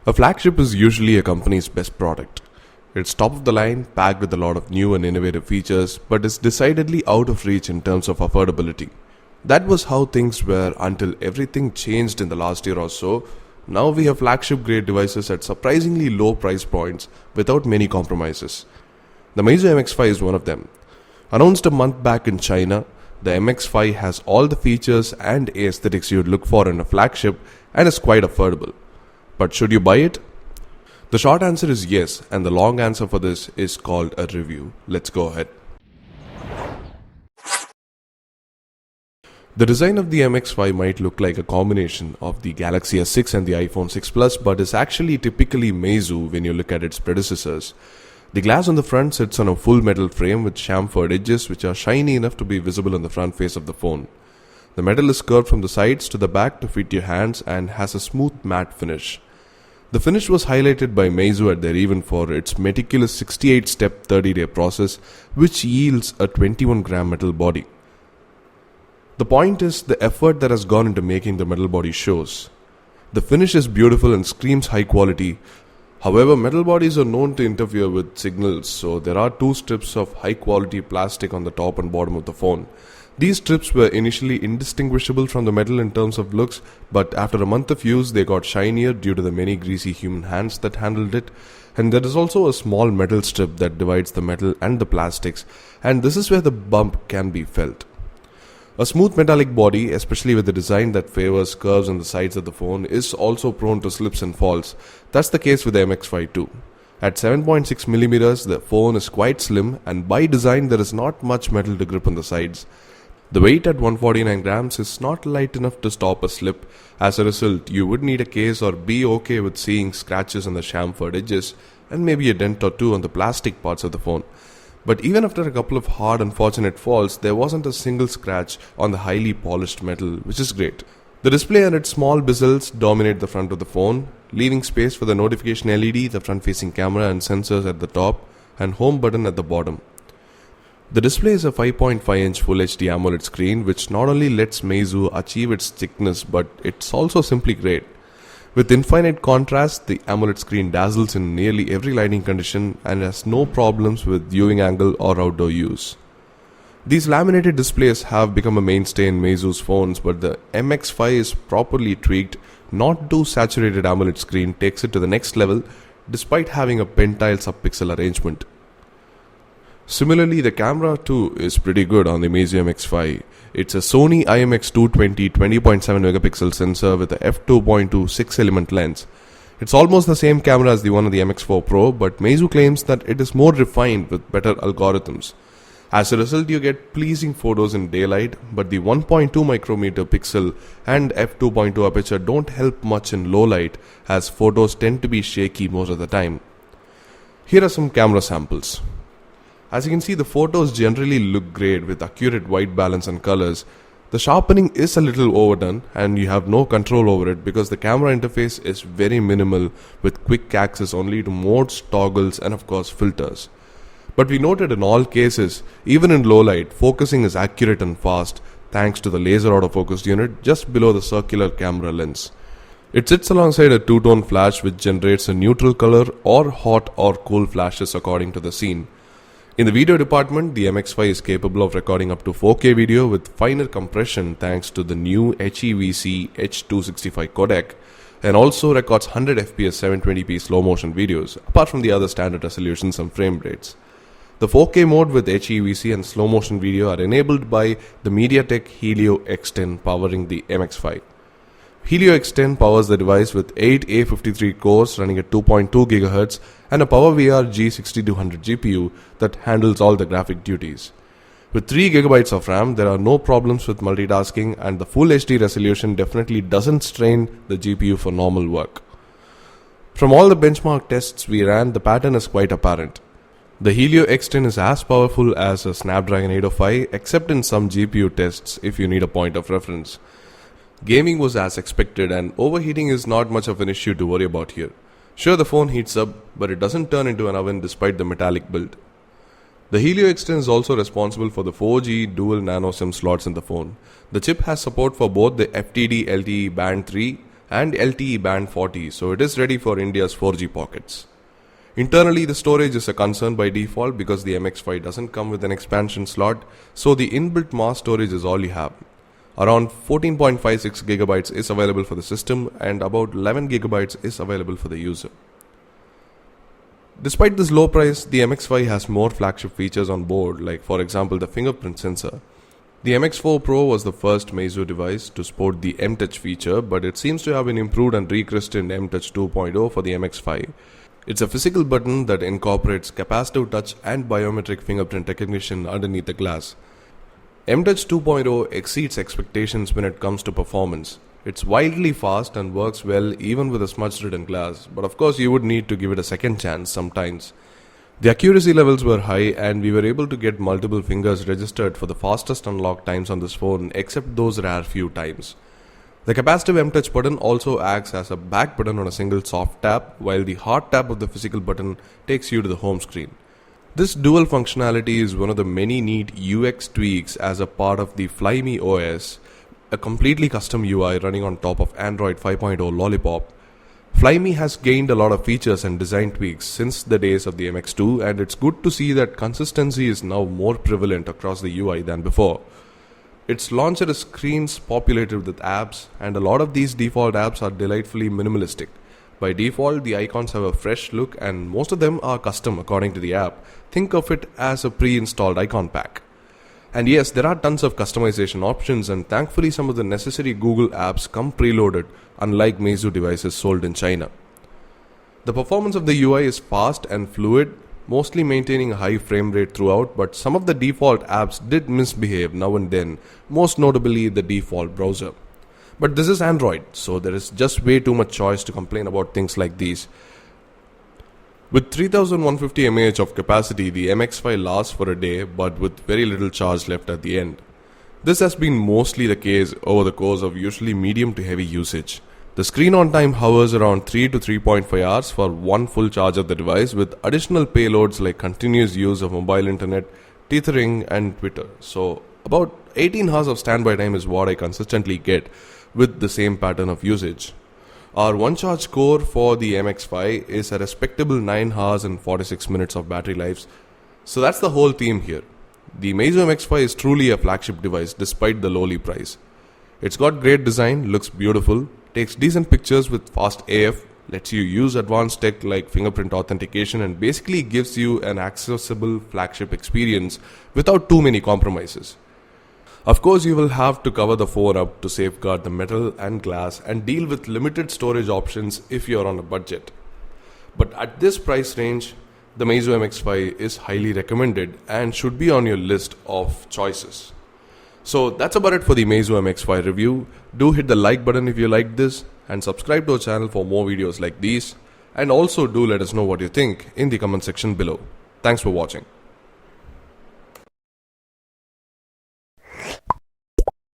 A flagship is usually a company's best product. It's top of the line, packed with a lot of new and innovative features, but is decidedly out of reach in terms of affordability. That was how things were until everything changed in the last year or so. Now we have flagship grade devices at surprisingly low price points without many compromises. The Meizu MX5 is one of them. Announced a month back in China, the MX5 has all the features and aesthetics you'd look for in a flagship and is quite affordable. But should you buy it? The short answer is yes, and the long answer for this is called a review. Let's go ahead. The design of the MX5 might look like a combination of the Galaxy S6 and the iPhone 6 Plus, but is actually typically Meizu when you look at its predecessors. The glass on the front sits on a full metal frame with chamfered edges which are shiny enough to be visible on the front face of the phone. The metal is curved from the sides to the back to fit your hands and has a smooth matte finish. The finish was highlighted by Meizu at their event for its meticulous 68-step 30-day process, which yields a 21-gram metal body. The point is the effort that has gone into making the metal body shows. The finish is beautiful and screams high quality. However, metal bodies are known to interfere with signals, so there are two strips of high-quality plastic on the top and bottom of the phone. These strips were initially indistinguishable from the metal in terms of looks, but after a month of use they got shinier due to the many greasy human hands that handled it. And there is also a small metal strip that divides the metal and the plastics, and this is where the bump can be felt. A smooth metallic body, especially with a design that favors curves on the sides of the phone, is also prone to slips and falls. That's the case with the MX5 too. At 7.6mm, the phone is quite slim, and by design there is not much metal to grip on the sides. The weight at 149 grams is not light enough to stop a slip. As a result, you would need a case or be okay with seeing scratches on the chamfered edges and maybe a dent or two on the plastic parts of the phone. But even after a couple of hard unfortunate falls, there wasn't a single scratch on the highly polished metal, which is great. The display and its small bezels dominate the front of the phone, leaving space for the notification LED, the front-facing camera and sensors at the top, and home button at the bottom. The display is a 5.5-inch Full HD AMOLED screen, which not only lets Meizu achieve its thickness, but it's also simply great. With infinite contrast, the AMOLED screen dazzles in nearly every lighting condition and has no problems with viewing angle or outdoor use. These laminated displays have become a mainstay in Meizu's phones, but the MX5 is properly tweaked. Not too saturated AMOLED screen takes it to the next level despite having a pentile subpixel arrangement. Similarly, the camera too is pretty good on the Meizu MX5. It's a Sony IMX220 20.7 megapixel sensor with a f2.2 6-element lens. It's almost the same camera as the one of the MX4 Pro, but Meizu claims that it is more refined with better algorithms. As a result, you get pleasing photos in daylight, but the 1.2 micrometer pixel and f2.2 aperture don't help much in low light, as photos tend to be shaky most of the time. Here are some camera samples. As you can see, the photos generally look great with accurate white balance and colors. The sharpening is a little overdone and you have no control over it because the camera interface is very minimal with quick access only to modes, toggles and of course filters. But we noted in all cases, even in low light, focusing is accurate and fast thanks to the laser autofocus unit just below the circular camera lens. It sits alongside a two-tone flash which generates a neutral color or hot or cool flashes according to the scene. In the video department, the MX5 is capable of recording up to 4K video with finer compression thanks to the new HEVC H265 codec, and also records 100 fps 720p slow motion videos, apart from the other standard resolutions and frame rates. The 4K mode with HEVC and slow motion video are enabled by the MediaTek Helio X10 powering the MX5. Helio X10 powers the device with 8 A53 cores running at 2.2 GHz and a PowerVR G6200 GPU that handles all the graphic duties. With 3 GB of RAM, there are no problems with multitasking and the Full HD resolution definitely doesn't strain the GPU for normal work. From all the benchmark tests we ran, the pattern is quite apparent. The Helio X10 is as powerful as a Snapdragon 805 except in some GPU tests if you need a point of reference. Gaming was as expected and overheating is not much of an issue to worry about here. Sure, the phone heats up, but it doesn't turn into an oven despite the metallic build. The Helio X10 is also responsible for the 4G dual nano SIM slots in the phone. The chip has support for both the FTD LTE Band 3 and LTE band 40, so it is ready for India's 4G pockets. Internally, the storage is a concern by default because the MX5 doesn't come with an expansion slot, so the inbuilt mass storage is all you have. Around 14.56 GB is available for the system and about 11 GB is available for the user. Despite this low price, the MX5 has more flagship features on board, like for example the fingerprint sensor. The MX4 Pro was the first Meizu device to sport the M-Touch feature, but it seems to have been improved and rechristened M-Touch 2.0 for the MX5. It's a physical button that incorporates capacitive touch and biometric fingerprint recognition underneath the glass. M-Touch 2.0 exceeds expectations when it comes to performance. It's wildly fast and works well even with a smudge-ridden glass, but of course you would need to give it a second chance sometimes. The accuracy levels were high and we were able to get multiple fingers registered for the fastest unlock times on this phone, except those rare few times. The capacitive M-Touch button also acts as a back button on a single soft tap, while the hard tap of the physical button takes you to the home screen. This dual functionality is one of the many neat UX tweaks as a part of the Flyme OS, a completely custom UI running on top of Android 5.0 Lollipop. Flyme has gained a lot of features and design tweaks since the days of the MX2, and it's good to see that consistency is now more prevalent across the UI than before. Its launcher screens populated with apps, and a lot of these default apps are delightfully minimalistic. By default, the icons have a fresh look and most of them are custom according to the app. Think of it as a pre-installed icon pack. And yes, there are tons of customization options, and thankfully some of the necessary Google apps come preloaded, unlike Meizu devices sold in China. The performance of the UI is fast and fluid, mostly maintaining a high frame rate throughout, but some of the default apps did misbehave now and then, most notably the default browser. But this is Android, so there is just way too much choice to complain about things like these. With 3150 mAh of capacity, the MX5 lasts for a day, but with very little charge left at the end. This has been mostly the case over the course of usually medium to heavy usage. The screen on time hovers around 3 to 3.5 hours for one full charge of the device, with additional payloads like continuous use of mobile internet, tethering and Twitter. So about 18 hours of standby time is what I consistently get with the same pattern of usage. Our one charge score for the MX5 is a respectable 9 hours and 46 minutes of battery life. So that's the whole theme here. The Meizu MX5 is truly a flagship device despite the lowly price. It's got great design, looks beautiful, takes decent pictures with fast AF, lets you use advanced tech like fingerprint authentication, and basically gives you an accessible flagship experience without too many compromises. Of course, you will have to cover the phone up to safeguard the metal and glass and deal with limited storage options if you're on a budget. But at this price range, the Meizu MX5 is highly recommended and should be on your list of choices. So that's about it for the Meizu MX5 review. Do hit the like button if you liked this and subscribe to our channel for more videos like these. And also do let us know what you think in the comment section below. Thanks for watching.